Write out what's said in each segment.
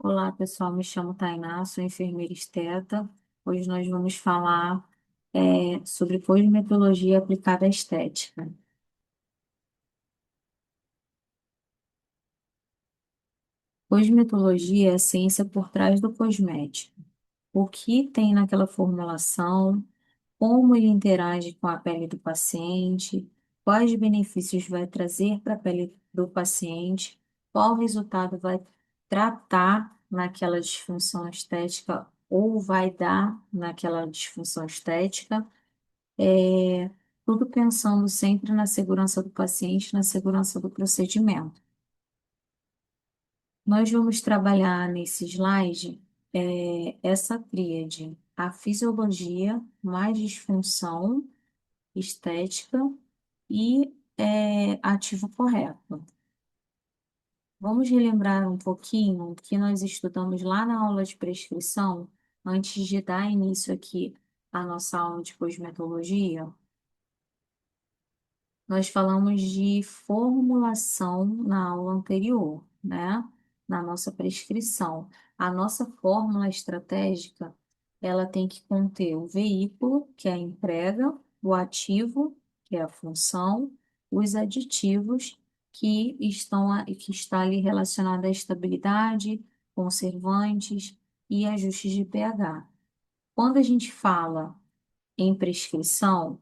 Olá, pessoal. Me chamo Tainá, sou enfermeira esteta. Hoje nós vamos falar sobre cosmetologia aplicada à estética. Cosmetologia é a ciência por trás do cosmético. O que tem naquela formulação, como ele interage com a pele do paciente, quais benefícios vai trazer para a pele do paciente, qual resultado vai tratar naquela disfunção estética ou vai dar naquela disfunção estética, é, tudo pensando sempre na segurança do paciente, na segurança do procedimento. Nós vamos trabalhar nesse slide, essa tríade, a fisiologia mais disfunção estética e ativo correto. Vamos relembrar um pouquinho o que nós estudamos lá na aula de prescrição, antes de dar início aqui à nossa aula de cosmetologia. Nós falamos de formulação na aula anterior, né? Na nossa prescrição. A nossa fórmula estratégica, ela tem que conter o veículo, que é a entrega, o ativo, que é a função, os aditivos que está ali relacionado à estabilidade, conservantes e ajustes de pH. Quando a gente fala em prescrição,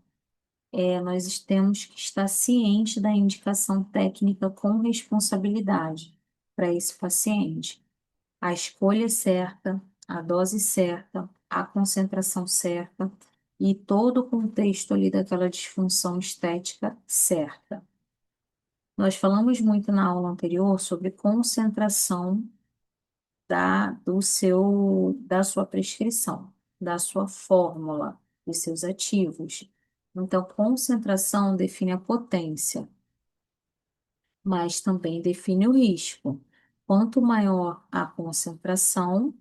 nós temos que estar ciente da indicação técnica com responsabilidade para esse paciente. A escolha certa, a dose certa, a concentração certa e todo o contexto ali daquela disfunção estética certa. Nós falamos muito na aula anterior sobre concentração da sua prescrição, da sua fórmula, dos seus ativos. Então, concentração define a potência, mas também define o risco. Quanto maior a concentração,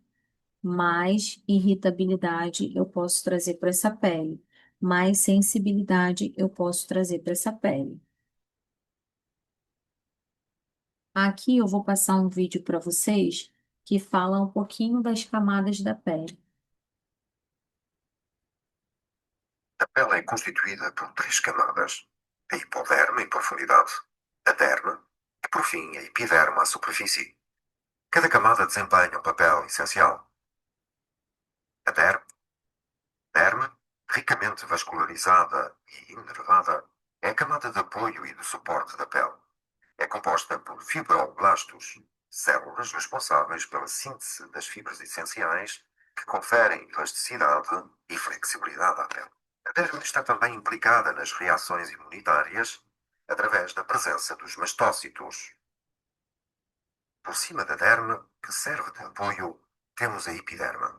mais irritabilidade eu posso trazer para essa pele, mais sensibilidade eu posso trazer para essa pele. Aqui eu vou passar um vídeo para vocês que fala um pouquinho das camadas da pele. A pele é constituída por três camadas: a hipoderme em profundidade, a derme e, por fim, a epiderme à superfície. Cada camada desempenha um papel essencial. A derme, ricamente vascularizada e inervada, é a camada de apoio e de suporte da pele. É composta por fibroblastos, células responsáveis pela síntese das fibras essenciais que conferem elasticidade e flexibilidade à pele. A derme está também implicada nas reações imunitárias através da presença dos mastócitos. Por cima da derme, que serve de apoio, temos a epiderme.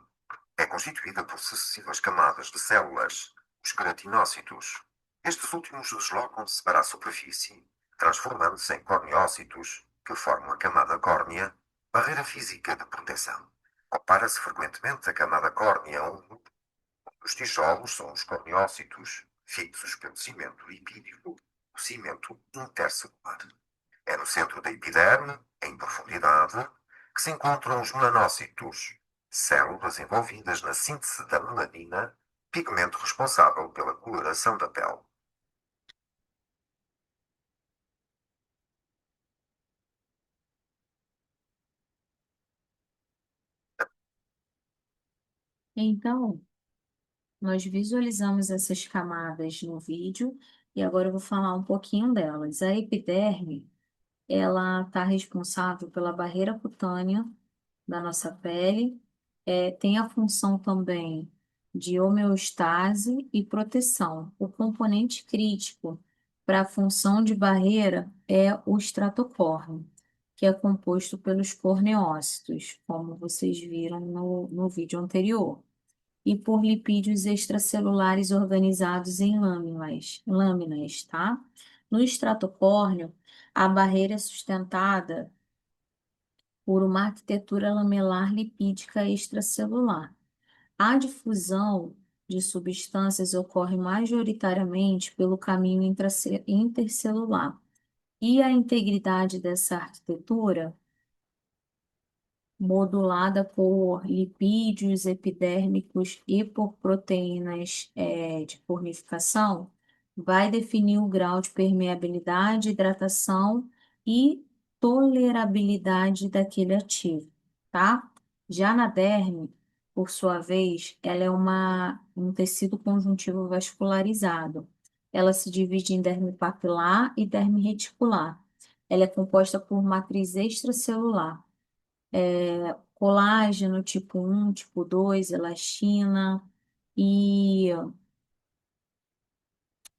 É constituída por sucessivas camadas de células, os queratinócitos. Estes últimos deslocam-se para a superfície, transformando-se em corneócitos, que formam a camada córnea, barreira física de proteção. Compara-se frequentemente a camada córnea a um. Os tijolos são os corneócitos, fixos pelo cimento lipídico, o cimento intercelular. É no centro da epiderme, em profundidade, que se encontram os melanócitos, células envolvidas na síntese da melanina, pigmento responsável pela coloração da pele. Então, nós visualizamos essas camadas no vídeo e agora eu vou falar um pouquinho delas. A epiderme, ela está responsável pela barreira cutânea da nossa pele, tem a função também de homeostase e proteção. O componente crítico para a função de barreira é o estatocórneo, que é composto pelos corneócitos, como vocês viram no vídeo anterior, e por lipídios extracelulares organizados em lâminas, tá? No estatocórneo, a barreira é sustentada por uma arquitetura lamelar lipídica extracelular. A difusão de substâncias ocorre majoritariamente pelo caminho intercelular, e a integridade dessa arquitetura modulada por lipídios epidérmicos e por proteínas de cornificação, vai definir o grau de permeabilidade, hidratação e tolerabilidade daquele ativo, tá? Já na derme, por sua vez, ela é um tecido conjuntivo vascularizado. Ela se divide em derme papilar e derme reticular. Ela é composta por matriz extracelular, colágeno tipo 1, tipo 2, elastina e,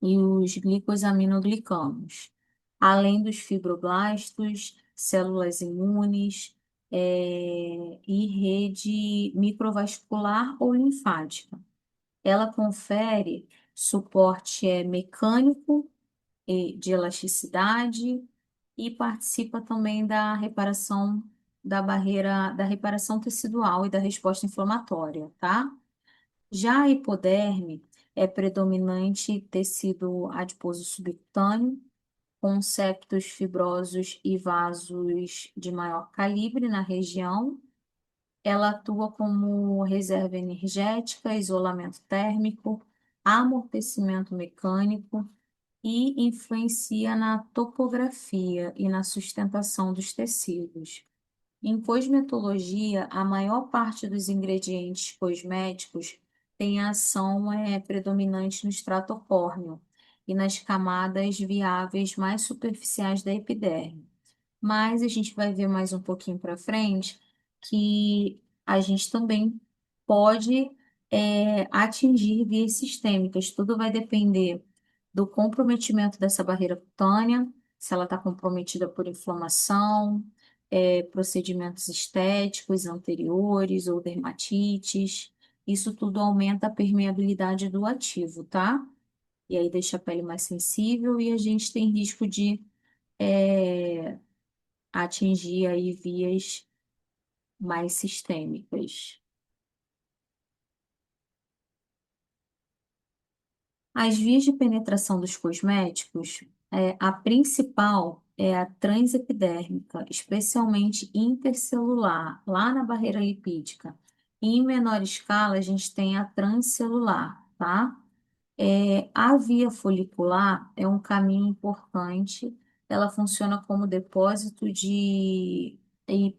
e os glicosaminoglicanos, além dos fibroblastos, células imunes, e rede microvascular ou linfática. Ela confere suporte mecânico e de elasticidade e participa também da reparação da barreira, da reparação tecidual e da resposta inflamatória, tá? Já a hipoderme é predominante tecido adiposo subcutâneo, com septos fibrosos e vasos de maior calibre na região. Ela atua como reserva energética, isolamento térmico, amortecimento mecânico e influencia na topografia e na sustentação dos tecidos. Em cosmetologia, a maior parte dos ingredientes cosméticos tem ação predominante no estrato córneo e nas camadas viáveis mais superficiais da epiderme. Mas a gente vai ver mais um pouquinho para frente que a gente também pode atingir vias sistêmicas. Tudo vai depender do comprometimento dessa barreira cutânea, se ela está comprometida por inflamação, procedimentos estéticos anteriores ou dermatites. Isso tudo aumenta a permeabilidade do ativo, tá? E aí deixa a pele mais sensível e a gente tem risco de é, atingir aí vias mais sistêmicas. As vias de penetração dos cosméticos, a principal é a transepidérmica, especialmente intercelular, lá na barreira lipídica. E em menor escala, a gente tem a transcelular, tá? A via folicular é um caminho importante, ela funciona como depósito e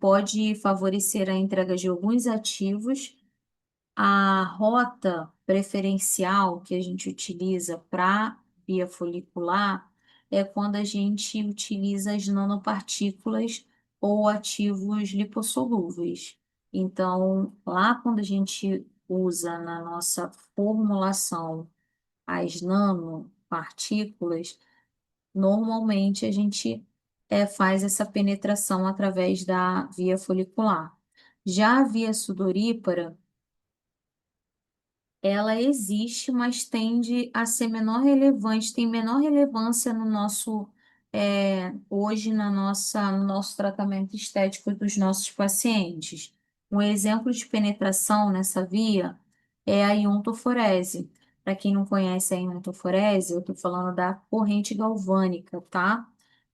pode favorecer a entrega de alguns ativos. A rota preferencial que a gente utiliza para via folicular é quando a gente utiliza as nanopartículas ou ativos lipossolúveis. Então, lá quando a gente usa na nossa formulação as nanopartículas, normalmente a gente faz essa penetração através da via folicular. Já a via sudorípara, ela existe, mas tende a ser menor relevante, tem menor relevância no nosso, hoje no nosso tratamento estético dos nossos pacientes. Um exemplo de penetração nessa via é a iontoforese. Para quem não conhece a iontoforese, eu estou falando da corrente galvânica, tá?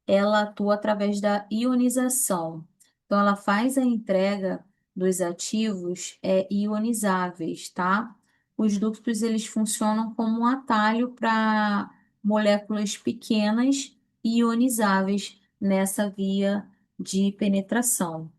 Ela atua através da ionização. Então, ela faz a entrega dos ativos ionizáveis, tá? Os ductos eles funcionam como um atalho para moléculas pequenas e ionizáveis nessa via de penetração.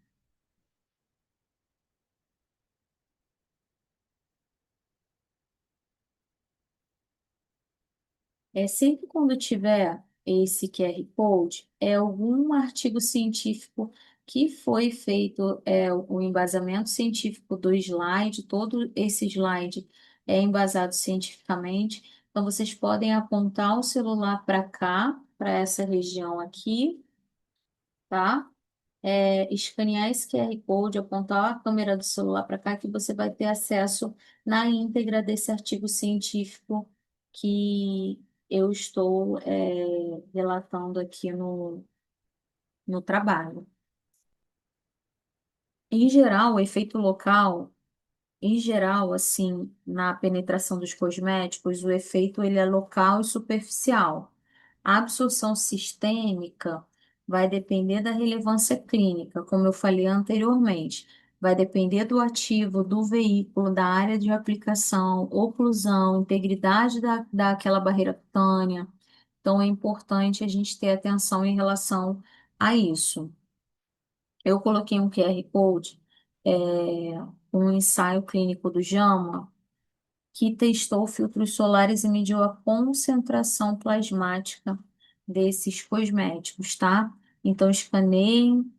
Sempre quando tiver esse QR Code, é algum artigo científico que foi feito, o embasamento científico do slide, todo esse slide é embasado cientificamente. Então, vocês podem apontar o celular para cá, para essa região aqui, tá? Escanear esse QR Code, apontar a câmera do celular para cá, que você vai ter acesso na íntegra desse artigo científico que eu estou, relatando aqui no trabalho. Em geral, o efeito local, em geral, assim, na penetração dos cosméticos, o efeito ele é local e superficial. A absorção sistêmica vai depender da relevância clínica, como eu falei anteriormente. Vai depender do ativo, do veículo, da área de aplicação, oclusão, integridade daquela barreira cutânea. Então, é importante a gente ter atenção em relação a isso. Eu coloquei um QR Code, é, um ensaio clínico do JAMA, que testou filtros solares e mediu a concentração plasmática desses cosméticos, tá? Então, escaneiem,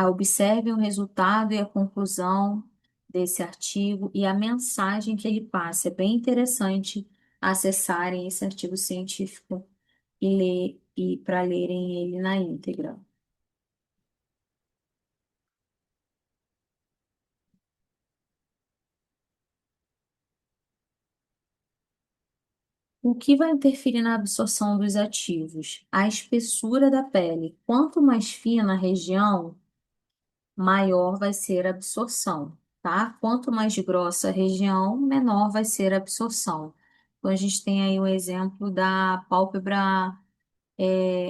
observem o resultado e a conclusão desse artigo e a mensagem que ele passa. É bem interessante acessarem esse artigo científico e ler e para lerem ele na íntegra. O que vai interferir na absorção dos ativos? A espessura da pele. Quanto mais fina a região, maior vai ser a absorção, tá? Quanto mais grossa a região, menor vai ser a absorção. Então, a gente tem aí o exemplo da pálpebra,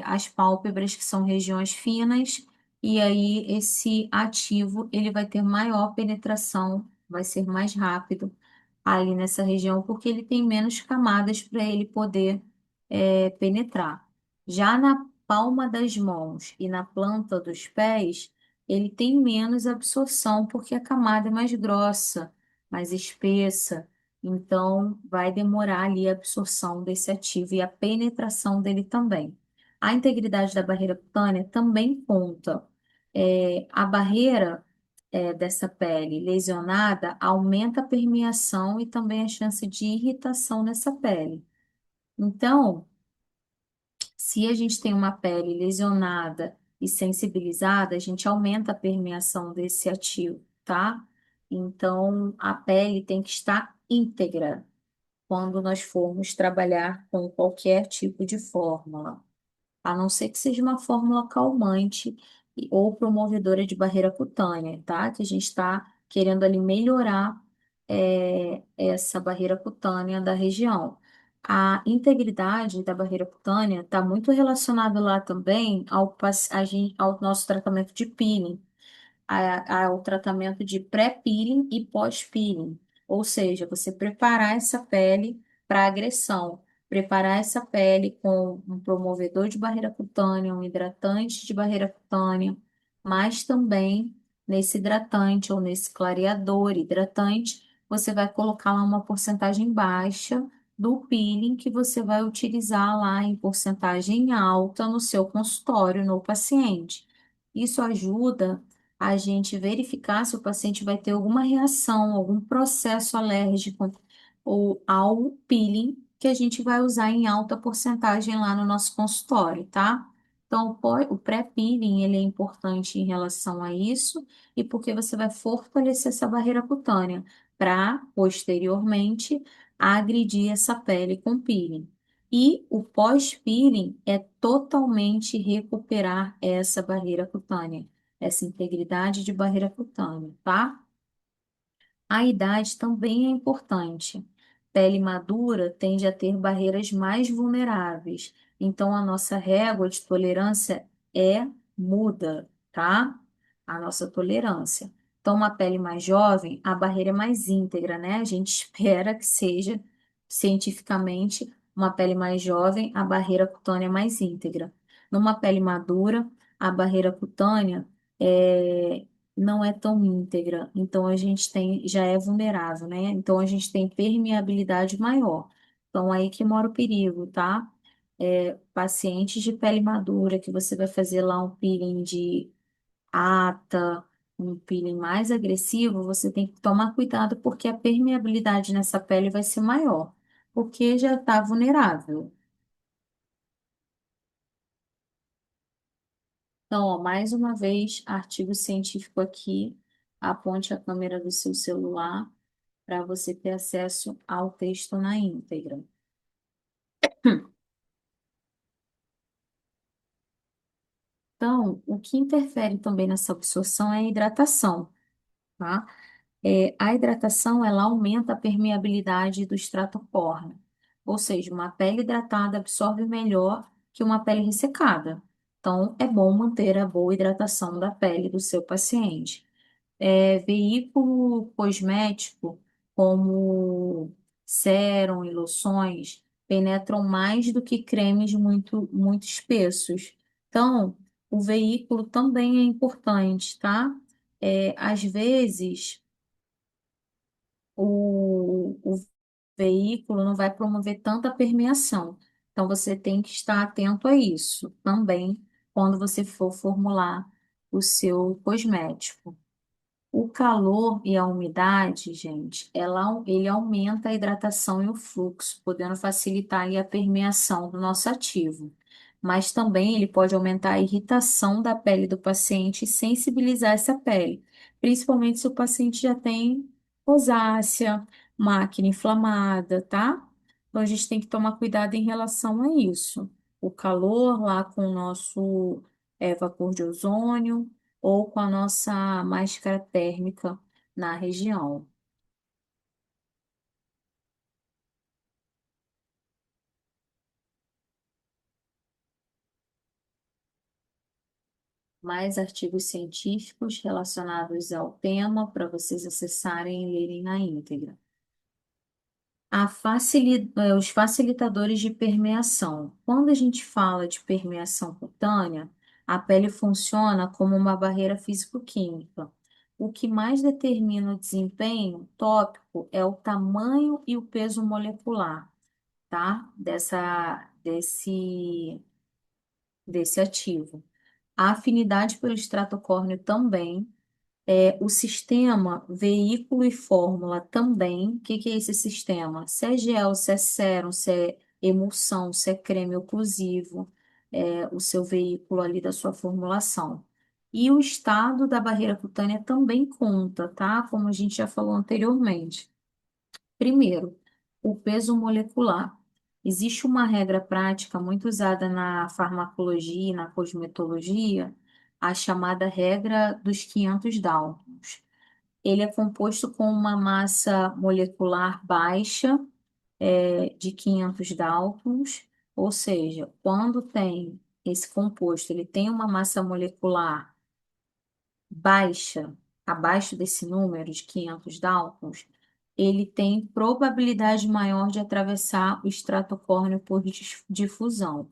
as pálpebras que são regiões finas, e aí esse ativo, ele vai ter maior penetração, vai ser mais rápido ali nessa região, porque ele tem menos camadas para ele poder penetrar. Já na palma das mãos e na planta dos pés, ele tem menos absorção, porque a camada é mais grossa, mais espessa, então vai demorar ali a absorção desse ativo e a penetração dele também. A integridade da barreira cutânea também conta. A barreira dessa pele lesionada aumenta a permeação e também a chance de irritação nessa pele. Então, se a gente tem uma pele lesionada e sensibilizada, a gente aumenta a permeação desse ativo, tá? Então, a pele tem que estar íntegra quando nós formos trabalhar com qualquer tipo de fórmula, a não ser que seja uma fórmula calmante ou promovedora de barreira cutânea, tá? Que a gente está querendo ali melhorar essa barreira cutânea da região. A integridade da barreira cutânea está muito relacionada lá também ao nosso tratamento de peeling, ao tratamento de pré-peeling e pós-peeling. Ou seja, você preparar essa pele para agressão, preparar essa pele com um promovedor de barreira cutânea, um hidratante de barreira cutânea, mas também nesse hidratante ou nesse clareador hidratante, você vai colocar lá uma porcentagem baixa do peeling que você vai utilizar lá em porcentagem alta no seu consultório, no paciente. Isso ajuda a gente verificar se o paciente vai ter alguma reação, algum processo alérgico ou ao peeling que a gente vai usar em alta porcentagem lá no nosso consultório, tá? Então, o pré-peeling, ele é importante em relação a isso e porque você vai fortalecer essa barreira cutânea para, posteriormente, agredir essa pele com peeling. E o pós-peeling é totalmente recuperar essa barreira cutânea, essa integridade de barreira cutânea, tá? A idade também é importante. Pele madura tende a ter barreiras mais vulneráveis, então a nossa régua de tolerância muda, tá? A nossa tolerância. Então, uma pele mais jovem, a barreira é mais íntegra, né? A gente espera que seja cientificamente uma pele mais jovem, a barreira cutânea é mais íntegra. Numa pele madura, a barreira cutânea não é tão íntegra, então a gente tem, já é vulnerável, né? Então a gente tem permeabilidade maior. Então aí que mora o perigo, tá? Pacientes de pele madura, que você vai fazer lá um peeling de ata, um peeling mais agressivo, você tem que tomar cuidado porque a permeabilidade nessa pele vai ser maior, porque já está vulnerável. Então, ó, mais uma vez, artigo científico aqui, aponte a câmera do seu celular para você ter acesso ao texto na íntegra. Então, o que interfere também nessa absorção é a hidratação, tá? A hidratação, ela aumenta a permeabilidade do extrato córneo, ou seja, uma pele hidratada absorve melhor que uma pele ressecada. Então, é bom manter a boa hidratação da pele do seu paciente. Veículo cosmético, como sérum e loções, penetram mais do que cremes muito, muito espessos. Então, o veículo também é importante, tá? Às vezes, o veículo não vai promover tanta permeação. Então, você tem que estar atento a isso também quando você for formular o seu cosmético. O calor e a umidade, gente, ele aumenta a hidratação e o fluxo, podendo facilitar ali a permeação do nosso ativo. Mas também ele pode aumentar a irritação da pele do paciente e sensibilizar essa pele, principalmente se o paciente já tem rosácea, mácula inflamada, tá? Então a gente tem que tomar cuidado em relação a isso. O calor lá com o nosso vapor de ozônio ou com a nossa máscara térmica na região. Mais artigos científicos relacionados ao tema para vocês acessarem e lerem na íntegra. Os facilitadores de permeação. Quando a gente fala de permeação cutânea, a pele funciona como uma barreira físico-química. O que mais determina o desempenho tópico é o tamanho e o peso molecular, tá? Desse ativo. A afinidade pelo extrato córneo também. O sistema veículo e fórmula também. O que que é esse sistema? Se é gel, se é sérum, se é emulsão, se é creme oclusivo, o seu veículo ali da sua formulação. E o estado da barreira cutânea também conta, tá? Como a gente já falou anteriormente. Primeiro, o peso molecular. Existe uma regra prática muito usada na farmacologia e na cosmetologia, a chamada regra dos 500 Daltons. Ele é composto com uma massa molecular baixa, de 500 Daltons, ou seja, quando tem esse composto, ele tem uma massa molecular baixa, abaixo desse número de 500 Daltons, ele tem probabilidade maior de atravessar o extrato córneo por difusão.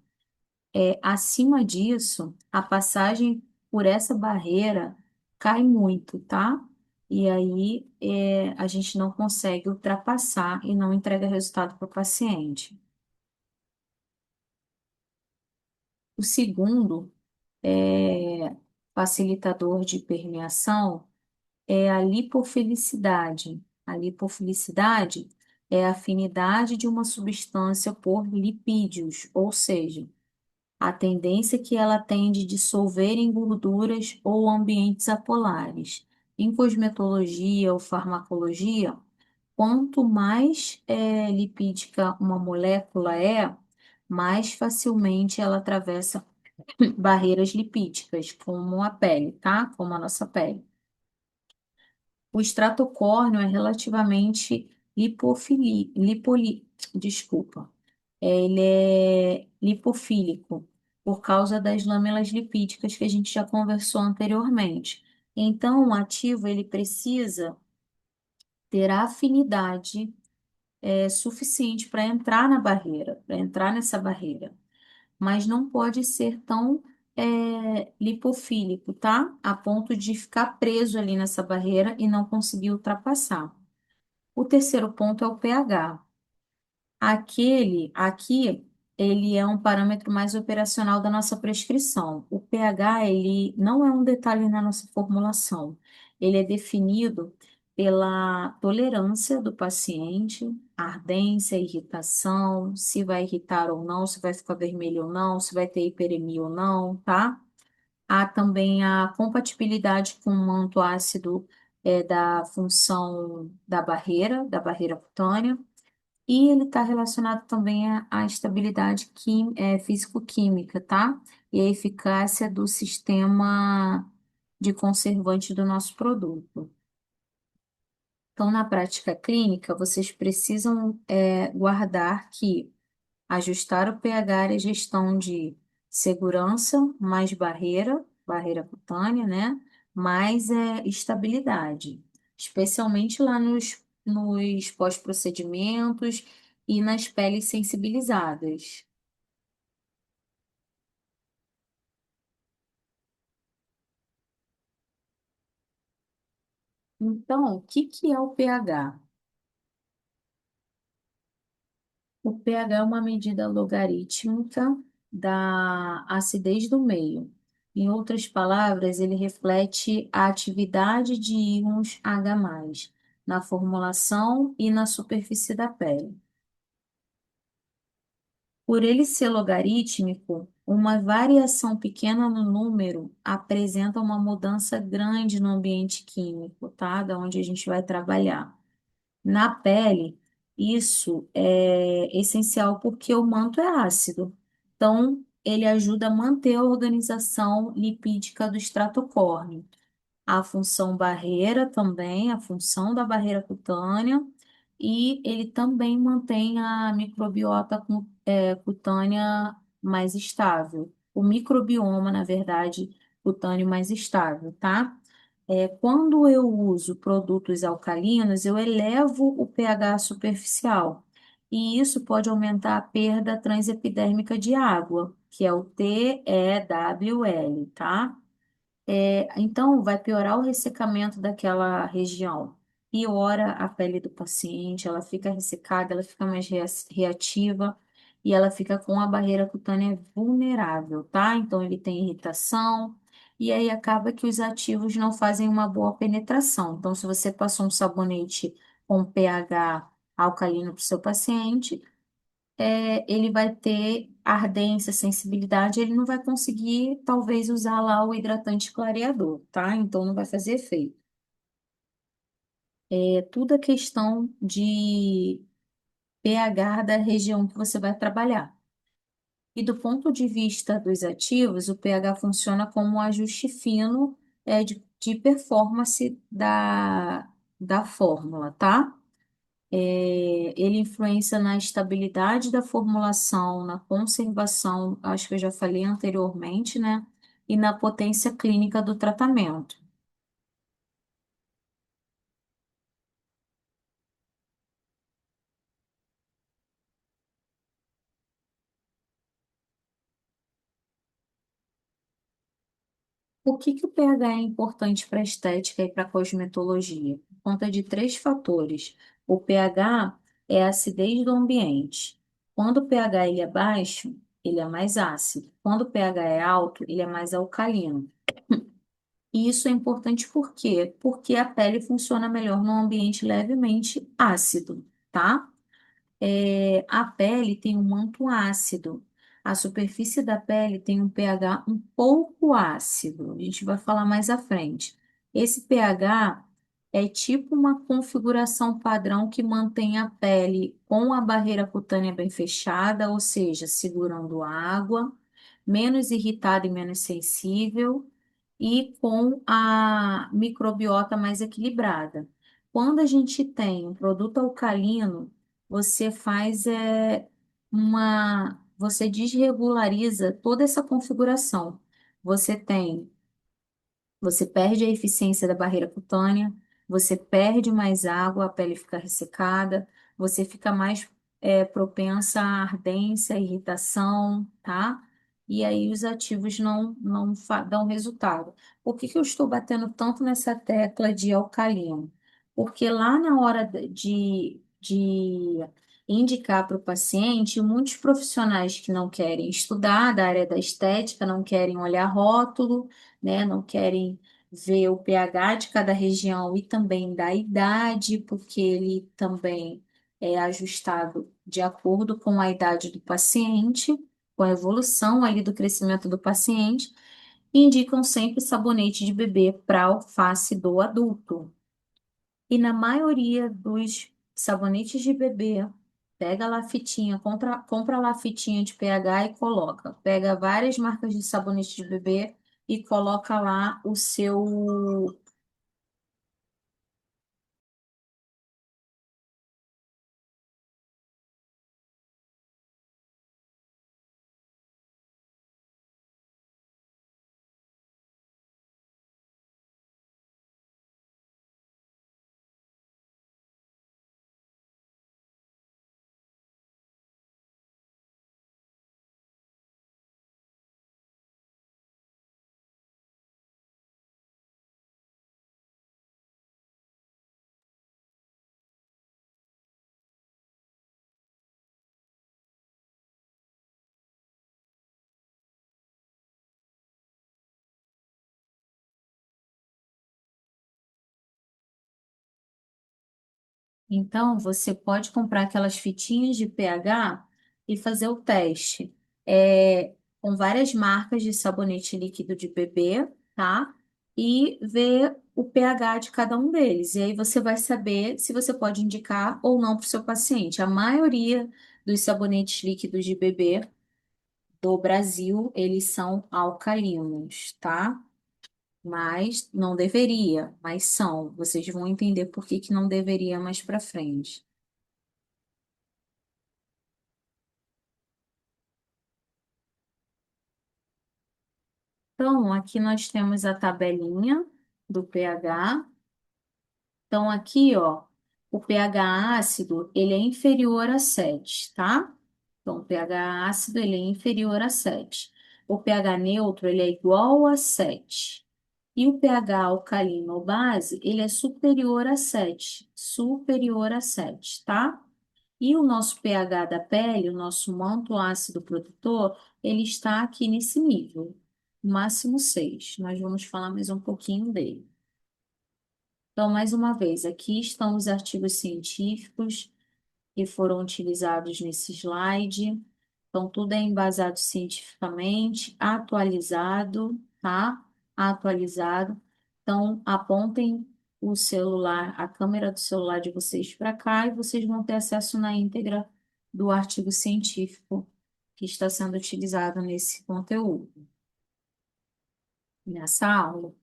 Acima disso, a passagem por essa barreira cai muito, tá? E aí, a gente não consegue ultrapassar e não entrega resultado para o paciente. O segundo, facilitador de permeação, é a lipofilicidade. A lipofilicidade é a afinidade de uma substância por lipídios, ou seja, a tendência que ela tem de dissolver em gorduras ou ambientes apolares. Em cosmetologia ou farmacologia, quanto mais lipídica uma molécula mais facilmente ela atravessa barreiras lipídicas, como a pele, tá? Como a nossa pele. O extrato córneo é relativamente desculpa. Ele é lipofílico por causa das lâminas lipídicas que a gente já conversou anteriormente. Então, o ativo ele precisa ter a afinidade suficiente para entrar na barreira, para entrar nessa barreira, mas não pode ser tão lipofílico, tá? A ponto de ficar preso ali nessa barreira e não conseguir ultrapassar. O terceiro ponto é o pH. Aqui, ele é um parâmetro mais operacional da nossa prescrição. O pH, ele não é um detalhe na nossa formulação. Ele é definido pela tolerância do paciente, ardência, irritação, se vai irritar ou não, se vai ficar vermelho ou não, se vai ter hiperemia ou não, tá? Há também a compatibilidade com o manto ácido da função da barreira cutânea. E ele está relacionado também à estabilidade físico-química, tá? E a eficácia do sistema de conservante do nosso produto. Então, na prática clínica, vocês precisam guardar que ajustar o pH é gestão de segurança, mais barreira cutânea, né? Mais estabilidade, especialmente lá nos pós-procedimentos e nas peles sensibilizadas. Então, o que que é o pH? O pH é uma medida logarítmica da acidez do meio. Em outras palavras, ele reflete a atividade de íons H+, na formulação e na superfície da pele. Por ele ser logarítmico, uma variação pequena no número apresenta uma mudança grande no ambiente químico, tá? Da onde a gente vai trabalhar. Na pele, isso é essencial porque o manto é ácido. Então, ele ajuda a manter a organização lipídica do extrato córneo. A função barreira também, a função da barreira cutânea, e ele também mantém a microbiota cutânea mais estável. O microbioma, na verdade, cutâneo mais estável, tá? Quando eu uso produtos alcalinos, eu elevo o pH superficial. E isso pode aumentar a perda transepidérmica de água, que é o TEWL, tá? Então, vai piorar o ressecamento daquela região. Piora a pele do paciente, ela fica ressecada, ela fica mais reativa e ela fica com a barreira cutânea vulnerável, tá? Então, ele tem irritação e aí acaba que os ativos não fazem uma boa penetração. Então, se você passou um sabonete com pH alcalino para o seu paciente, ele vai ter ardência, sensibilidade, ele não vai conseguir, talvez, usar lá o hidratante clareador, tá? Então, não vai fazer efeito. É tudo a questão de pH da região que você vai trabalhar. E do ponto de vista dos ativos, o pH funciona como um ajuste fino, de performance da fórmula, tá? Ele influencia na estabilidade da formulação, na conservação, acho que eu já falei anteriormente, né? E na potência clínica do tratamento. Por que que o pH é importante para a estética e para a cosmetologia? Por conta de três fatores. O pH é a acidez do ambiente. Quando o pH ele é baixo, ele é mais ácido. Quando o pH é alto, ele é mais alcalino. E isso é importante por quê? Porque a pele funciona melhor num ambiente levemente ácido, tá? A pele tem um manto ácido. A superfície da pele tem um pH um pouco ácido. A gente vai falar mais à frente. Esse pH é tipo uma configuração padrão que mantém a pele com a barreira cutânea bem fechada, ou seja, segurando água, menos irritada e menos sensível, e com a microbiota mais equilibrada. Quando a gente tem um produto alcalino, você faz você desregulariza toda essa configuração. Você tem você perde a eficiência da barreira cutânea, você perde mais água, a pele fica ressecada, você fica mais propensa à ardência, irritação, tá? E aí os ativos não dão resultado. Por que que eu estou batendo tanto nessa tecla de alcalino? Porque lá na hora de indicar para o paciente, muitos profissionais que não querem estudar da área da estética, não querem olhar rótulo, né? Não querem ver o pH de cada região e também da idade, porque ele também é ajustado de acordo com a idade do paciente, com a evolução ali do crescimento do paciente, e indicam sempre sabonete de bebê para alface do adulto. E na maioria dos sabonetes de bebê, pega lá a fitinha, compra lá a fitinha de pH e coloca. Pega várias marcas de sabonete de bebê e coloca lá o seu Então, você pode comprar aquelas fitinhas de pH e fazer o teste. Com várias marcas de sabonete líquido de bebê, tá? E ver o pH de cada um deles. E aí você vai saber se você pode indicar ou não para o seu paciente. A maioria dos sabonetes líquidos de bebê do Brasil, eles são alcalinos, tá? Mas não deveria, mas são. Vocês vão entender por que que não deveria mais para frente. Então, aqui nós temos a tabelinha do pH. Então, aqui, ó, o pH ácido, ele é inferior a 7, tá? Então, o pH ácido, ele é inferior a 7. O pH neutro, ele é igual a 7. E o pH alcalino ou base, ele é superior a 7. Superior a 7, tá? E o nosso pH da pele, o nosso manto ácido protetor, ele está aqui nesse nível, máximo 6. Nós vamos falar mais um pouquinho dele. Então, mais uma vez, aqui estão os artigos científicos que foram utilizados nesse slide. Então, tudo é embasado cientificamente, atualizado, tá? Atualizado. Então, apontem o celular, a câmera do celular de vocês para cá e vocês vão ter acesso na íntegra do artigo científico que está sendo utilizado nesse conteúdo, nessa aula.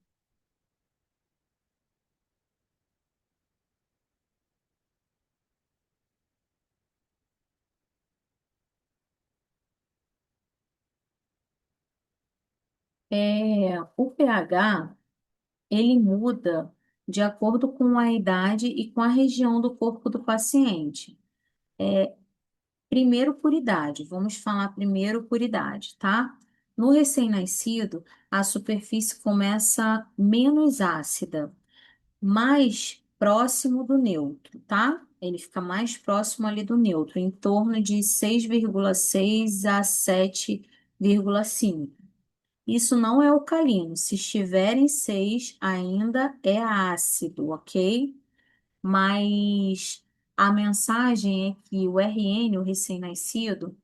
O pH ele muda de acordo com a idade e com a região do corpo do paciente. Primeiro por idade, vamos falar primeiro por idade, tá? No recém-nascido, a superfície começa menos ácida, mais próximo do neutro, tá? Ele fica mais próximo ali do neutro, em torno de 6,6 a 7,5. Isso não é alcalino. Se estiver em 6, ainda é ácido, ok? Mas a mensagem é que o RN, o recém-nascido,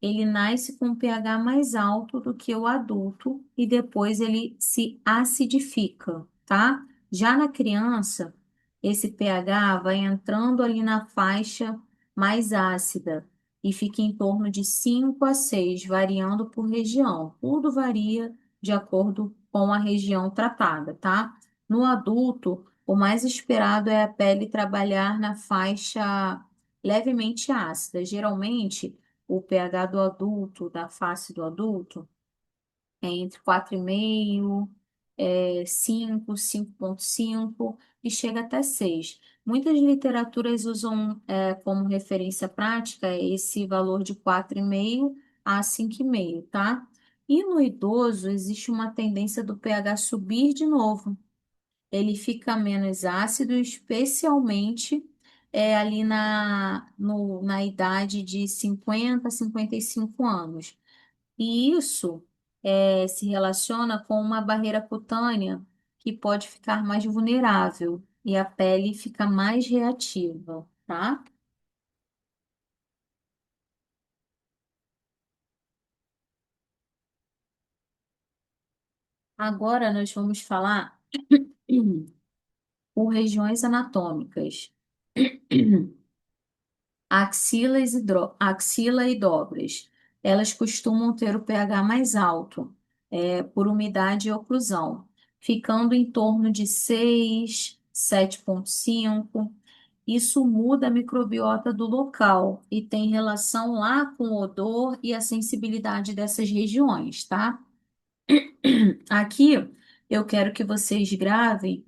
ele nasce com um pH mais alto do que o adulto e depois ele se acidifica, tá? Já na criança, esse pH vai entrando ali na faixa mais ácida e fica em torno de 5 a 6, variando por região. Tudo varia de acordo com a região tratada, tá? No adulto, o mais esperado é a pele trabalhar na faixa levemente ácida. Geralmente, o pH do adulto, da face do adulto, é entre 4,5, 5, 5,5 e chega até 6. Muitas literaturas usam como referência prática esse valor de 4,5 a 5,5, tá? E no idoso existe uma tendência do pH subir de novo. Ele fica menos ácido, especialmente ali na idade de 50 a 55 anos. E isso se relaciona com uma barreira cutânea que pode ficar mais vulnerável e a pele fica mais reativa, tá? Agora nós vamos falar por regiões anatômicas. Axila e dobras. Elas costumam ter o pH mais alto, por umidade e oclusão, ficando em torno de 6, 7,5. Isso muda a microbiota do local e tem relação lá com o odor e a sensibilidade dessas regiões, tá? Aqui eu quero que vocês gravem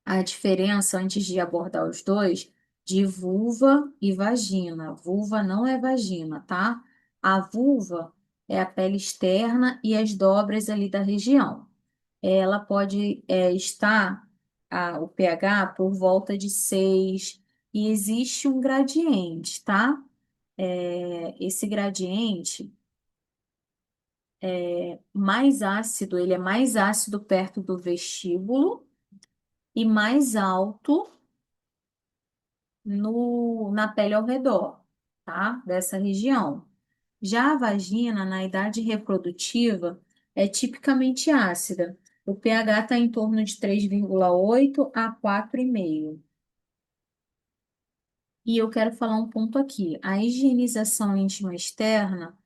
a diferença antes de abordar os dois de vulva e vagina. Vulva não é vagina, tá? A vulva é a pele externa e as dobras ali da região. Ela pode estar o pH por volta de 6 e existe um gradiente, tá? Esse gradiente mais ácido, ele é mais ácido perto do vestíbulo e mais alto na pele ao redor, tá? Dessa região. Já a vagina, na idade reprodutiva, é tipicamente ácida. O pH está em torno de 3,8 a 4,5. E eu quero falar um ponto aqui. A higienização íntima externa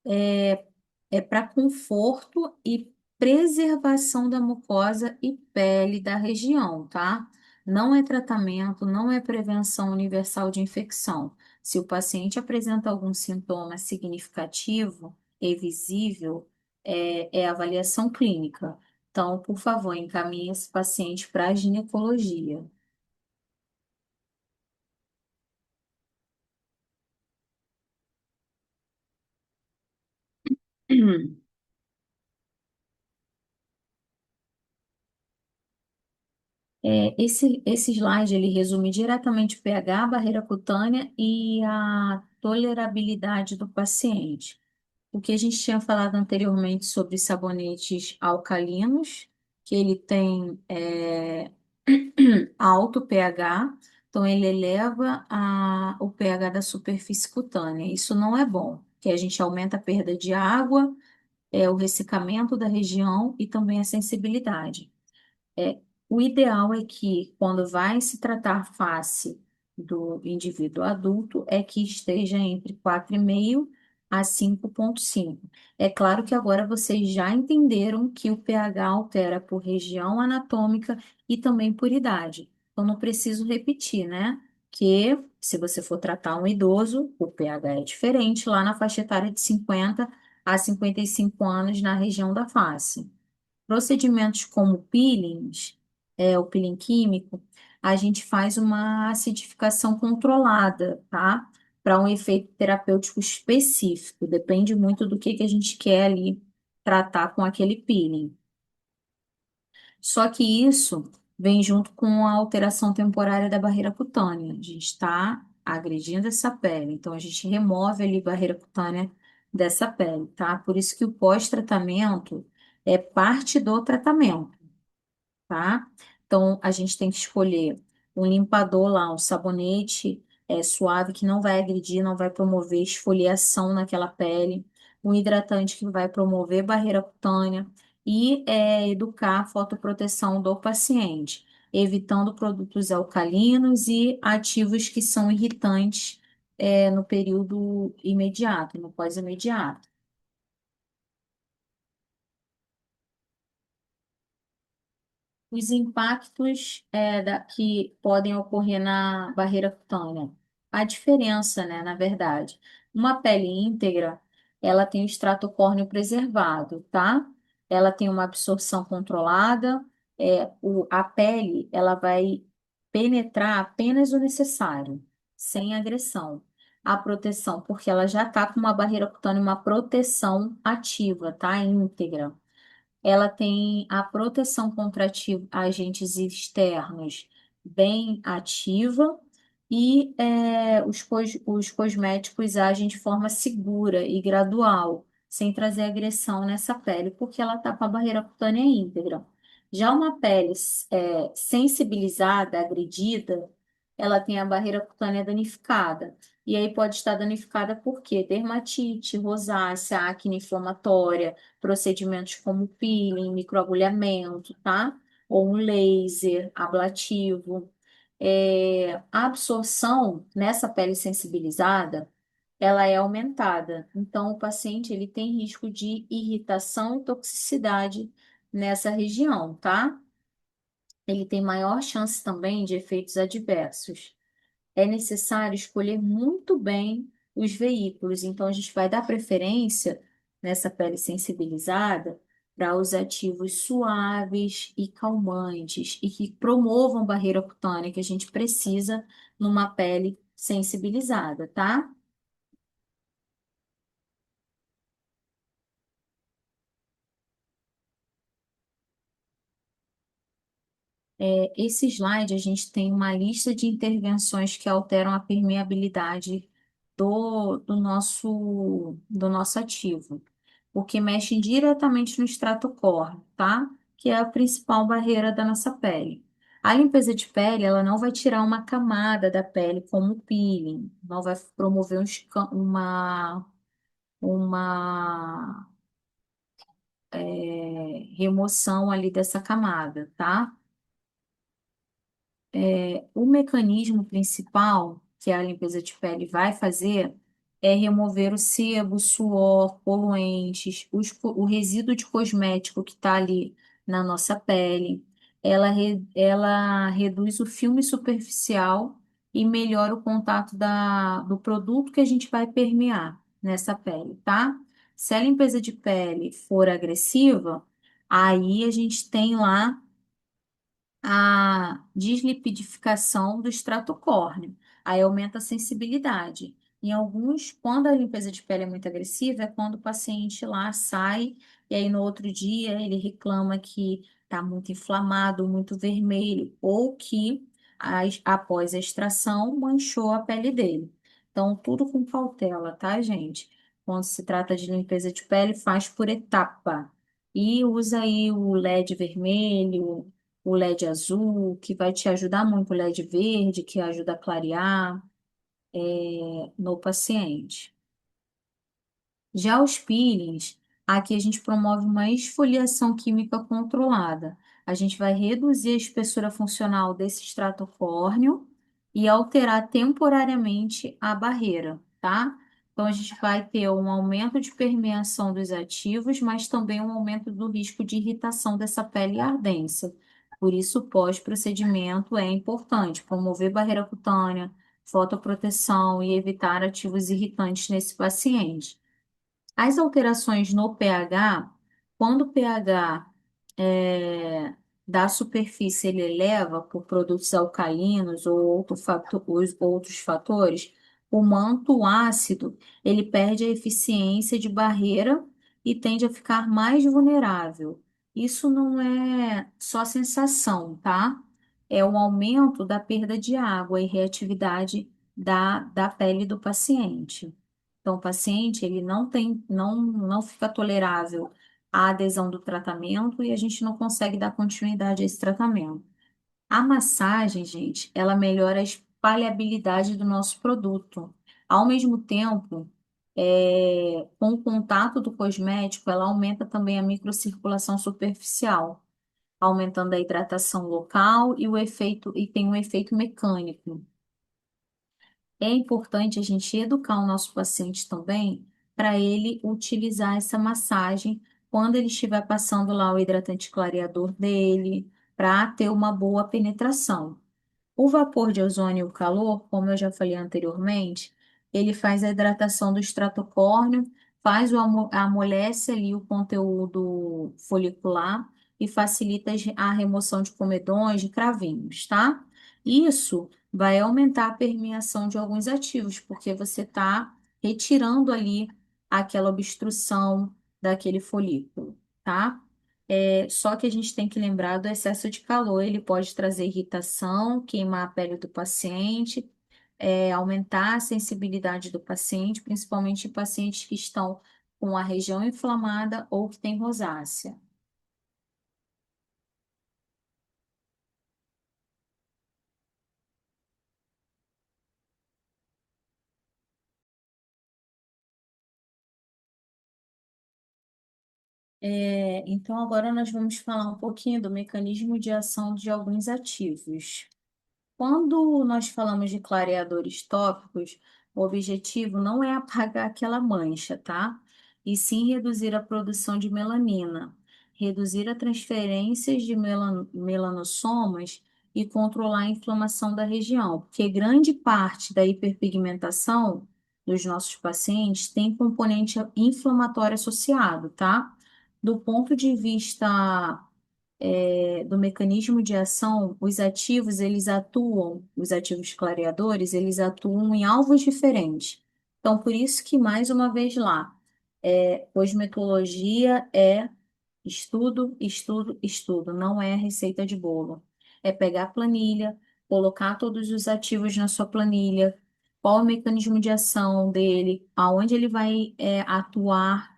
é para conforto e preservação da mucosa e pele da região, tá? Não é tratamento, não é prevenção universal de infecção. Se o paciente apresenta algum sintoma significativo e visível, é avaliação clínica. Então, por favor, encaminhe esse paciente para a ginecologia. Esse slide ele resume diretamente o pH, a barreira cutânea e a tolerabilidade do paciente. O que a gente tinha falado anteriormente sobre sabonetes alcalinos, que ele tem alto pH, então ele eleva o pH da superfície cutânea. Isso não é bom, porque a gente aumenta a perda de água, o ressecamento da região e também a sensibilidade. É, o ideal é que, quando vai se tratar a face do indivíduo adulto, é que esteja entre 4,5 a 5,5. É claro que agora vocês já entenderam que o pH altera por região anatômica e também por idade. Então, não preciso repetir, né? Que se você for tratar um idoso, o pH é diferente lá na faixa etária de 50 a 55 anos na região da face. Procedimentos como peelings, o peeling químico, a gente faz uma acidificação controlada, tá? Para um efeito terapêutico específico. Depende muito do que a gente quer ali tratar com aquele peeling. Só que isso vem junto com a alteração temporária da barreira cutânea. A gente está agredindo essa pele, então a gente remove ali a barreira cutânea dessa pele, tá? Por isso que o pós-tratamento é parte do tratamento, tá? Então, a gente tem que escolher um limpador lá, um sabonete suave que não vai agredir, não vai promover esfoliação naquela pele, um hidratante que vai promover barreira cutânea e educar a fotoproteção do paciente, evitando produtos alcalinos e ativos que são irritantes no período imediato, no pós-imediato. Os impactos que podem ocorrer na barreira cutânea. A diferença, né, na verdade. Uma pele íntegra, ela tem o extrato córneo preservado, tá? Ela tem uma absorção controlada, a pele, ela vai penetrar apenas o necessário, sem agressão. A proteção, porque ela já está com uma barreira cutânea, uma proteção ativa, tá? Íntegra. Ela tem a proteção contra agentes externos bem ativa e os cosméticos agem de forma segura e gradual, sem trazer agressão nessa pele, porque ela está com a barreira cutânea íntegra. Já uma pele sensibilizada, agredida, ela tem a barreira cutânea danificada. E aí pode estar danificada por quê? Dermatite, rosácea, acne inflamatória, procedimentos como peeling, microagulhamento, tá? Ou um laser ablativo. A absorção nessa pele sensibilizada, ela é aumentada. Então, o paciente ele tem risco de irritação e toxicidade nessa região, tá? Ele tem maior chance também de efeitos adversos. É necessário escolher muito bem os veículos. Então, a gente vai dar preferência nessa pele sensibilizada para os ativos suaves e calmantes e que promovam barreira cutânea que a gente precisa numa pele sensibilizada, tá? Esse slide, a gente tem uma lista de intervenções que alteram a permeabilidade do nosso ativo, porque mexem diretamente no extrato córneo, tá? Que é a principal barreira da nossa pele. A limpeza de pele, ela não vai tirar uma camada da pele como o peeling, não vai promover uma remoção ali dessa camada, tá? O mecanismo principal que a limpeza de pele vai fazer é remover o sebo, suor, poluentes, o resíduo de cosmético que está ali na nossa pele. Ela reduz o filme superficial e melhora o contato do produto que a gente vai permear nessa pele, tá? Se a limpeza de pele for agressiva, aí a gente tem lá a deslipidificação do extrato córneo. Aí aumenta a sensibilidade. Em alguns, quando a limpeza de pele é muito agressiva, é quando o paciente lá sai e aí no outro dia ele reclama que está muito inflamado, muito vermelho, ou que após a extração manchou a pele dele. Então, tudo com cautela, tá, gente? Quando se trata de limpeza de pele, faz por etapa. E usa aí o LED vermelho, o LED azul, que vai te ajudar muito, o LED verde, que ajuda a clarear, no paciente. Já os peelings, aqui a gente promove uma esfoliação química controlada. A gente vai reduzir a espessura funcional desse extrato córneo e alterar temporariamente a barreira, tá? Então, a gente vai ter um aumento de permeação dos ativos, mas também um aumento do risco de irritação dessa pele e ardência. Por isso, o pós-procedimento é importante promover barreira cutânea, fotoproteção e evitar ativos irritantes nesse paciente. As alterações no pH, quando o pH da superfície ele eleva por produtos alcalinos ou os outros fatores, o manto ácido ele perde a eficiência de barreira e tende a ficar mais vulnerável. Isso não é só sensação, tá? É um aumento da perda de água e reatividade da pele do paciente. Então, o paciente, ele não fica tolerável à adesão do tratamento e a gente não consegue dar continuidade a esse tratamento. A massagem, gente, ela melhora a espalhabilidade do nosso produto. Ao mesmo tempo, com o contato do cosmético, ela aumenta também a microcirculação superficial, aumentando a hidratação local e tem um efeito mecânico. É importante a gente educar o nosso paciente também para ele utilizar essa massagem quando ele estiver passando lá o hidratante clareador dele, para ter uma boa penetração. O vapor de ozônio e o calor, como eu já falei anteriormente, ele faz a hidratação do extrato córneo, amolece ali o conteúdo folicular e facilita a remoção de comedões, de cravinhos, tá? Isso vai aumentar a permeação de alguns ativos, porque você está retirando ali aquela obstrução daquele folículo, tá? Só que a gente tem que lembrar do excesso de calor, ele pode trazer irritação, queimar a pele do paciente, aumentar a sensibilidade do paciente, principalmente em pacientes que estão com a região inflamada ou que têm rosácea. Então, agora nós vamos falar um pouquinho do mecanismo de ação de alguns ativos. Quando nós falamos de clareadores tópicos, o objetivo não é apagar aquela mancha, tá? E sim reduzir a produção de melanina, reduzir a transferência de melanossomas e controlar a inflamação da região, porque grande parte da hiperpigmentação dos nossos pacientes tem componente inflamatório associado, tá? Do ponto de vista do mecanismo de ação, os ativos clareadores, eles atuam em alvos diferentes. Então, por isso que, mais uma vez lá, cosmetologia é estudo, estudo, estudo, não é receita de bolo. É pegar a planilha, colocar todos os ativos na sua planilha, qual o mecanismo de ação dele, aonde ele vai atuar,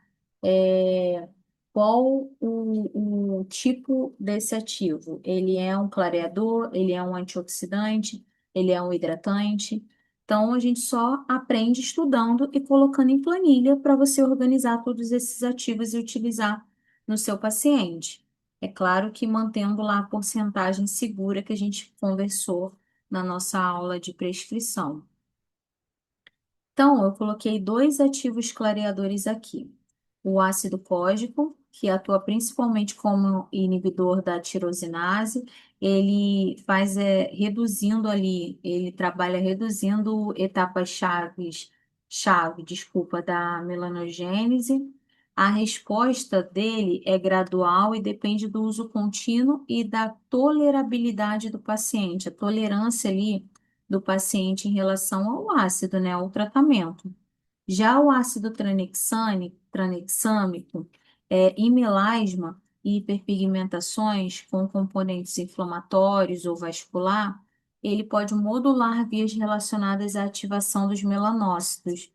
Qual o tipo desse ativo? Ele é um clareador, ele é um antioxidante, ele é um hidratante. Então, a gente só aprende estudando e colocando em planilha para você organizar todos esses ativos e utilizar no seu paciente. É claro que mantendo lá a porcentagem segura que a gente conversou na nossa aula de prescrição. Então, eu coloquei dois ativos clareadores aqui. O ácido cógico, que atua principalmente como inibidor da tirosinase, ele faz reduzindo ali, ele trabalha reduzindo etapas desculpa, da melanogênese. A resposta dele é gradual e depende do uso contínuo e da tolerabilidade do paciente. A tolerância ali do paciente em relação ao ácido, né, ao tratamento. Já o ácido tranexâmico, em melasma e hiperpigmentações com componentes inflamatórios ou vascular, ele pode modular vias relacionadas à ativação dos melanócitos,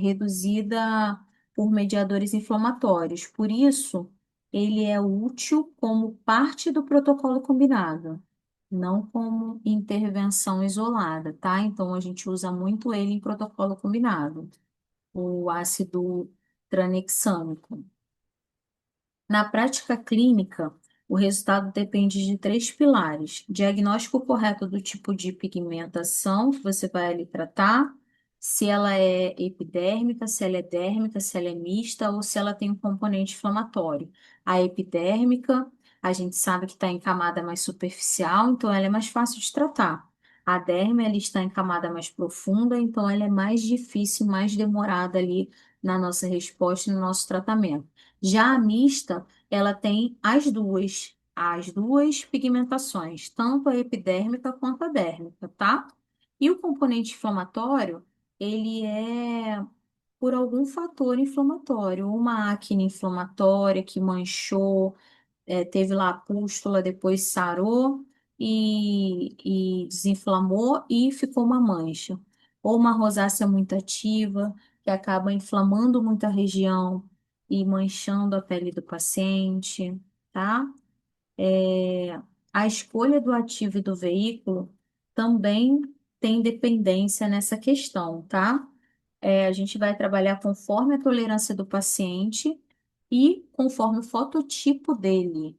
reduzida por mediadores inflamatórios. Por isso, ele é útil como parte do protocolo combinado, não como intervenção isolada, tá? Então, a gente usa muito ele em protocolo combinado, o ácido tranexâmico. Na prática clínica, o resultado depende de três pilares: diagnóstico correto do tipo de pigmentação que você vai ali tratar, se ela é epidérmica, se ela é dérmica, se ela é mista ou se ela tem um componente inflamatório. A epidérmica, a gente sabe que está em camada mais superficial, então ela é mais fácil de tratar. A derme, ela está em camada mais profunda, então ela é mais difícil, mais demorada ali na nossa resposta e no nosso tratamento. Já a mista, ela tem as duas pigmentações, tanto a epidérmica quanto a dérmica, tá? E o componente inflamatório, ele é por algum fator inflamatório, uma acne inflamatória que manchou, teve lá a pústula, depois sarou e desinflamou e ficou uma mancha. Ou uma rosácea muito ativa, que acaba inflamando muita região e manchando a pele do paciente, tá? É, a escolha do ativo e do veículo também tem dependência nessa questão, tá? A gente vai trabalhar conforme a tolerância do paciente e conforme o fototipo dele.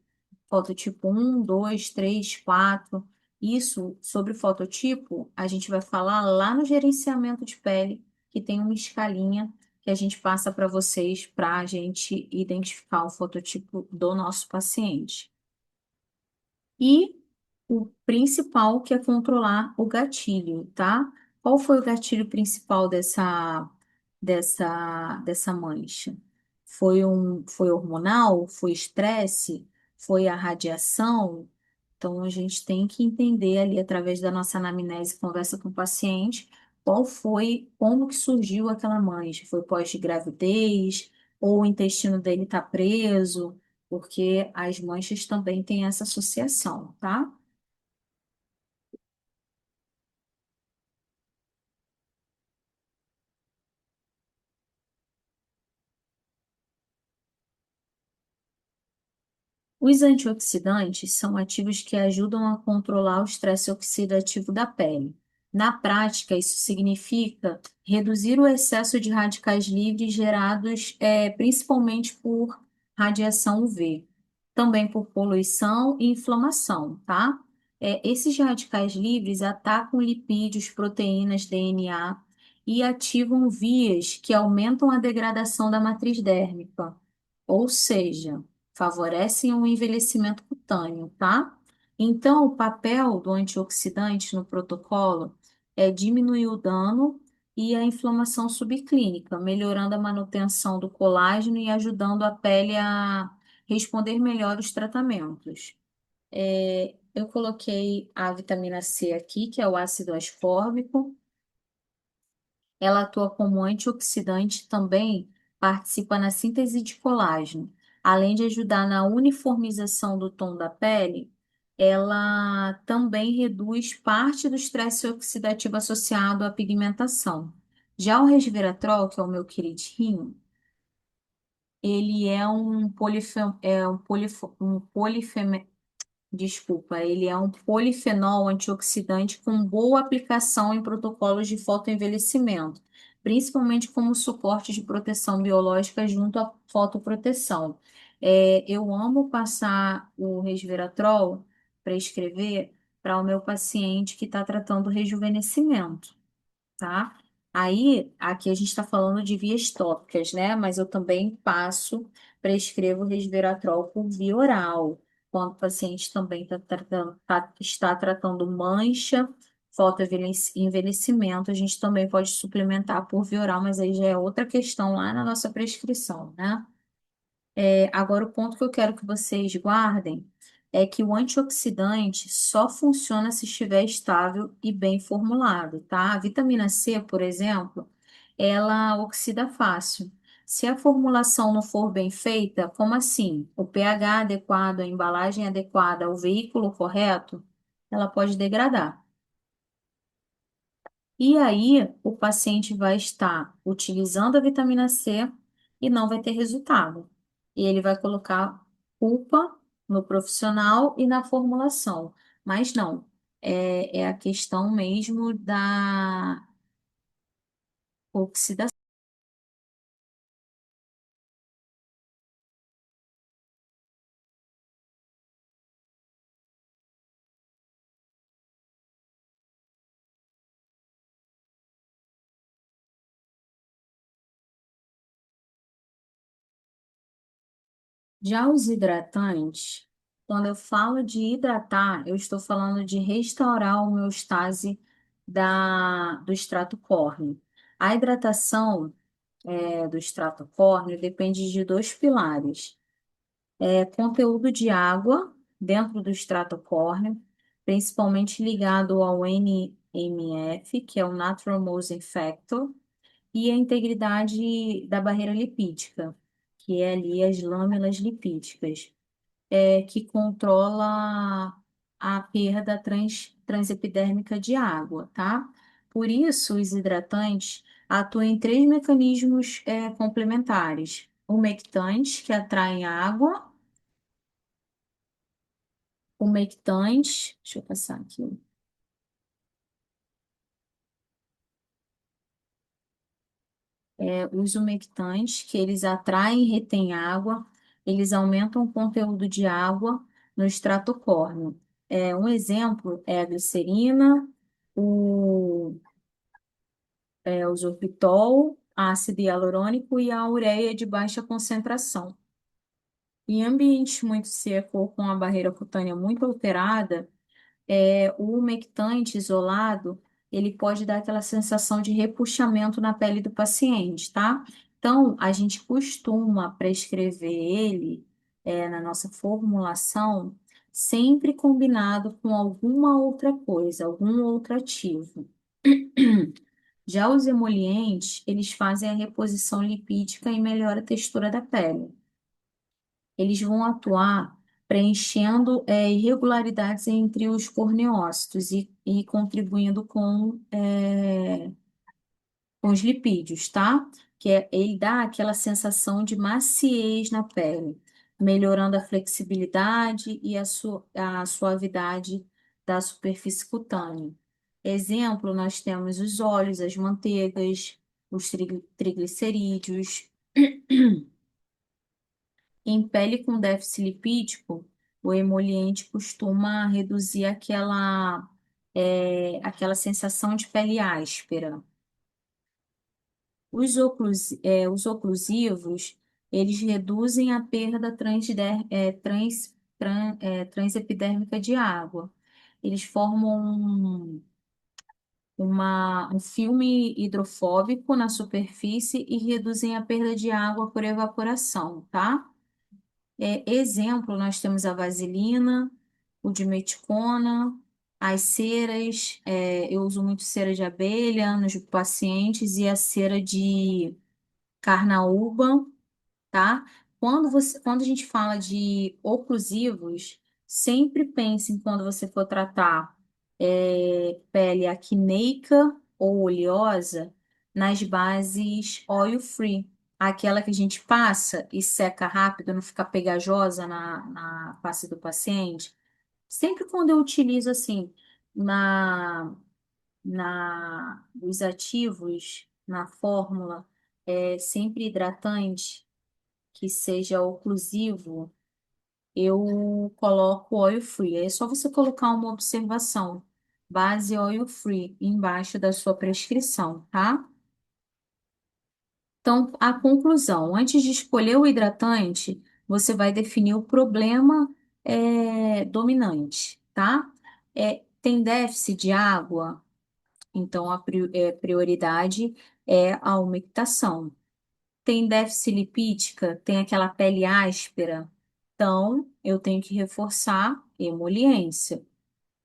Fototipo um, 2, 3, 4. Isso, sobre fototipo, a gente vai falar lá no gerenciamento de pele, que tem uma escalinha que a gente passa para vocês para a gente identificar o fototipo do nosso paciente. E o principal, que é controlar o gatilho, tá? Qual foi o gatilho principal dessa mancha? Foi hormonal? Foi estresse? Foi a radiação? Então, a gente tem que entender ali, através da nossa anamnese, conversa com o paciente, como que surgiu aquela mancha? Foi pós-gravidez? Ou o intestino dele está preso? Porque as manchas também têm essa associação, tá? Os antioxidantes são ativos que ajudam a controlar o estresse oxidativo da pele. Na prática, isso significa reduzir o excesso de radicais livres gerados principalmente por radiação UV, também por poluição e inflamação, tá? Esses radicais livres atacam lipídios, proteínas, DNA e ativam vias que aumentam a degradação da matriz dérmica, ou seja, favorecem o envelhecimento cutâneo, tá? Então, o papel do antioxidante no protocolo é diminuir o dano e a inflamação subclínica, melhorando a manutenção do colágeno e ajudando a pele a responder melhor os tratamentos. Eu coloquei a vitamina C aqui, que é o ácido ascórbico. Ela atua como antioxidante, também participa na síntese de colágeno. Além de ajudar na uniformização do tom da pele, ela também reduz parte do estresse oxidativo associado à pigmentação. Já o resveratrol, que é o meu queridinho, ele é um desculpa, ele é um polifenol antioxidante com boa aplicação em protocolos de fotoenvelhecimento, principalmente como suporte de proteção biológica junto à fotoproteção. Eu amo passar o resveratrol para escrever para o meu paciente que está tratando rejuvenescimento, tá? Aí, aqui a gente está falando de vias tópicas, né? Mas eu também prescrevo resveratrol por via oral, quando o paciente também está tratando mancha, fotoenvelhecimento, a gente também pode suplementar por via oral, mas aí já é outra questão lá na nossa prescrição, né? Agora, o ponto que eu quero que vocês guardem é que o antioxidante só funciona se estiver estável e bem formulado, tá? A vitamina C, por exemplo, ela oxida fácil. Se a formulação não for bem feita, como assim? O pH adequado, a embalagem adequada, o veículo correto, ela pode degradar. E aí, o paciente vai estar utilizando a vitamina C e não vai ter resultado. E ele vai colocar culpa no profissional e na formulação. Mas não, é a questão mesmo da oxidação. Já os hidratantes, quando eu falo de hidratar, eu estou falando de restaurar a homeostase do extrato córneo. A hidratação do extrato córneo depende de dois pilares. Conteúdo de água dentro do extrato córneo, principalmente ligado ao NMF, que é o Natural Mosaic Factor, e a integridade da barreira lipídica, que é ali as lâminas lipídicas, que controla a perda transepidérmica de água, tá? Por isso, os hidratantes atuam em três mecanismos complementares. Umectantes, que atraem água, umectantes, deixa eu passar aqui. Os umectantes, que eles atraem e retêm água, eles aumentam o conteúdo de água no extrato córneo. Um exemplo é a glicerina, o, o sorbitol, ácido hialurônico e a ureia de baixa concentração. Em ambientes muito secos ou com a barreira cutânea muito alterada, o umectante isolado, ele pode dar aquela sensação de repuxamento na pele do paciente, tá? Então, a gente costuma prescrever ele, na nossa formulação, sempre combinado com alguma outra coisa, algum outro ativo. Já os emolientes, eles fazem a reposição lipídica e melhora a textura da pele. Eles vão atuar preenchendo irregularidades entre os corneócitos e contribuindo com os lipídios, tá? Ele dá aquela sensação de maciez na pele, melhorando a flexibilidade e a suavidade da superfície cutânea. Exemplo, nós temos os óleos, as manteigas, os triglicerídeos. Em pele com déficit lipídico, o emoliente costuma reduzir aquela sensação de pele áspera. Os oclusivos, eles reduzem a perda transepidérmica de água. Eles formam um filme hidrofóbico na superfície e reduzem a perda de água por evaporação, tá? Exemplo, nós temos a vaselina, o dimeticona, as ceras, eu uso muito cera de abelha nos pacientes e a cera de carnaúba, tá? Quando a gente fala de oclusivos, sempre pense em quando você for tratar pele acneica ou oleosa nas bases oil-free. aquela que a gente passa e seca rápido, não fica pegajosa na face do paciente. Sempre quando eu utilizo assim, na, os ativos, na fórmula, é sempre hidratante, que seja oclusivo, eu coloco oil free. É só você colocar uma observação, base oil free, embaixo da sua prescrição, tá? Então, a conclusão, antes de escolher o hidratante, você vai definir o problema dominante, tá? Tem déficit de água? Então, a prioridade é a umectação. Tem déficit lipídica? Tem aquela pele áspera? Então, eu tenho que reforçar emoliência.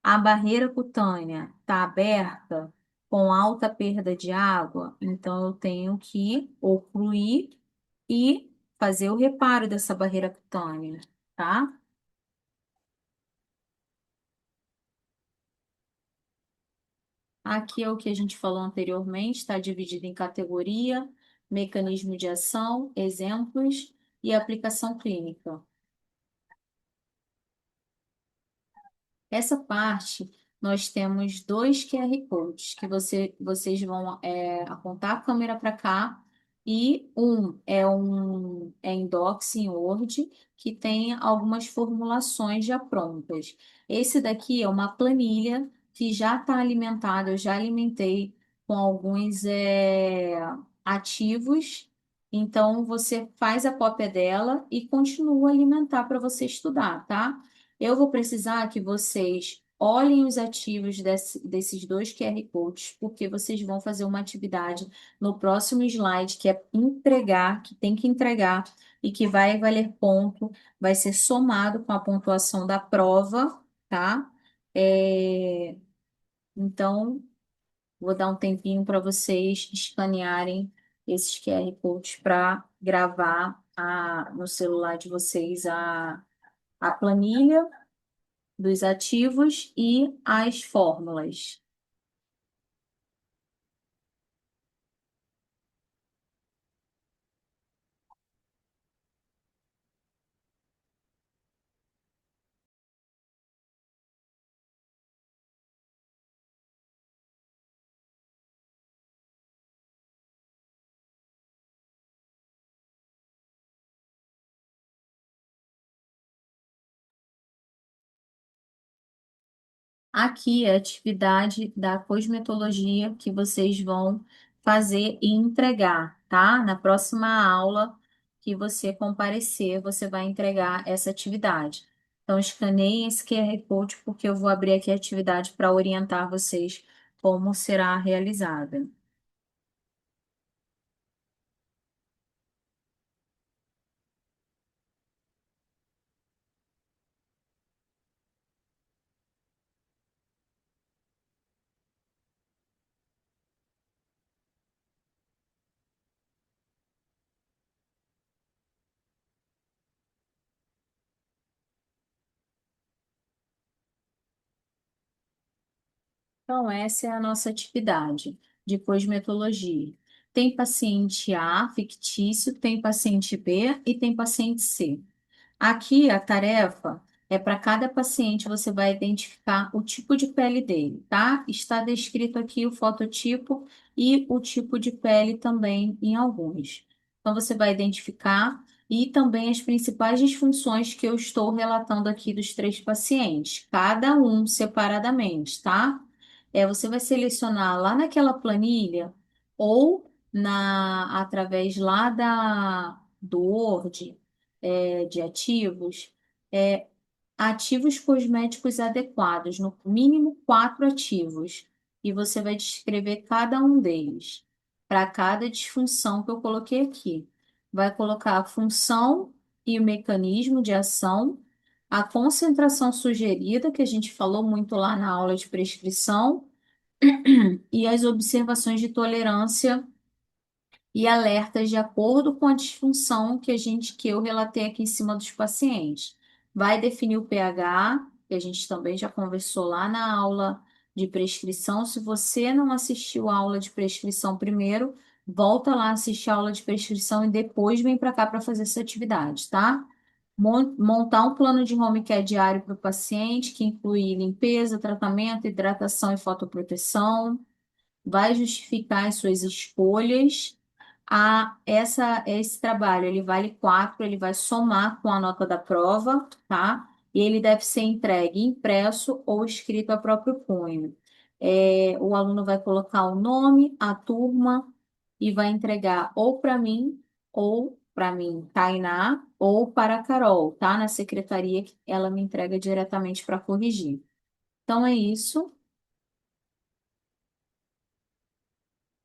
A barreira cutânea está aberta, com alta perda de água, então eu tenho que ocluir e fazer o reparo dessa barreira cutânea, tá? Aqui é o que a gente falou anteriormente, está dividido em categoria, mecanismo de ação, exemplos e aplicação clínica. Essa parte, nós temos dois QR Codes que vocês vão apontar a câmera para cá e um em Docs em Word que tem algumas formulações já prontas. Esse daqui é uma planilha que já está alimentada, eu já alimentei com alguns ativos. Então, você faz a cópia dela e continua a alimentar para você estudar, tá? Eu vou precisar que vocês olhem os ativos desses dois QR Codes, porque vocês vão fazer uma atividade no próximo slide, que é entregar, que tem que entregar e que vai valer ponto, vai ser somado com a pontuação da prova, tá? É, Então, vou dar um tempinho para vocês escanearem esses QR Codes para gravar no celular de vocês a planilha dos ativos e as fórmulas. Aqui é a atividade da cosmetologia que vocês vão fazer e entregar, tá? Na próxima aula que você comparecer, você vai entregar essa atividade. Então, escaneiem esse QR Code, porque eu vou abrir aqui a atividade para orientar vocês como será realizada. Então, essa é a nossa atividade de cosmetologia. Tem paciente A, fictício, tem paciente B e tem paciente C. Aqui a tarefa é para cada paciente você vai identificar o tipo de pele dele, tá? Está descrito aqui o fototipo e o tipo de pele também em alguns. Então você vai identificar e também as principais disfunções que eu estou relatando aqui dos três pacientes, cada um separadamente, tá? Você vai selecionar lá naquela planilha ou através lá do Word de ativos, é, ativos cosméticos adequados, no mínimo quatro ativos, e você vai descrever cada um deles, para cada disfunção que eu coloquei aqui. Vai colocar a função e o mecanismo de ação, a concentração sugerida, que a gente falou muito lá na aula de prescrição, e as observações de tolerância e alertas de acordo com a disfunção que eu relatei aqui em cima dos pacientes. Vai definir o pH, que a gente também já conversou lá na aula de prescrição. Se você não assistiu a aula de prescrição primeiro, volta lá, assiste a aula de prescrição e depois vem para cá para fazer essa atividade, tá? Montar um plano de home care diário para o paciente, que inclui limpeza, tratamento, hidratação e fotoproteção. Vai justificar as suas escolhas. Esse trabalho, ele vale 4, ele vai somar com a nota da prova, tá? E ele deve ser entregue impresso ou escrito a próprio punho. O aluno vai colocar o nome, a turma e vai entregar ou para mim, Tainá, ou para a Carol, tá? Na secretaria, que ela me entrega diretamente para corrigir. Então é isso.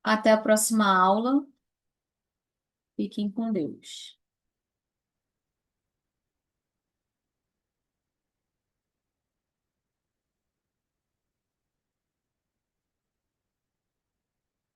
Até a próxima aula. Fiquem com Deus.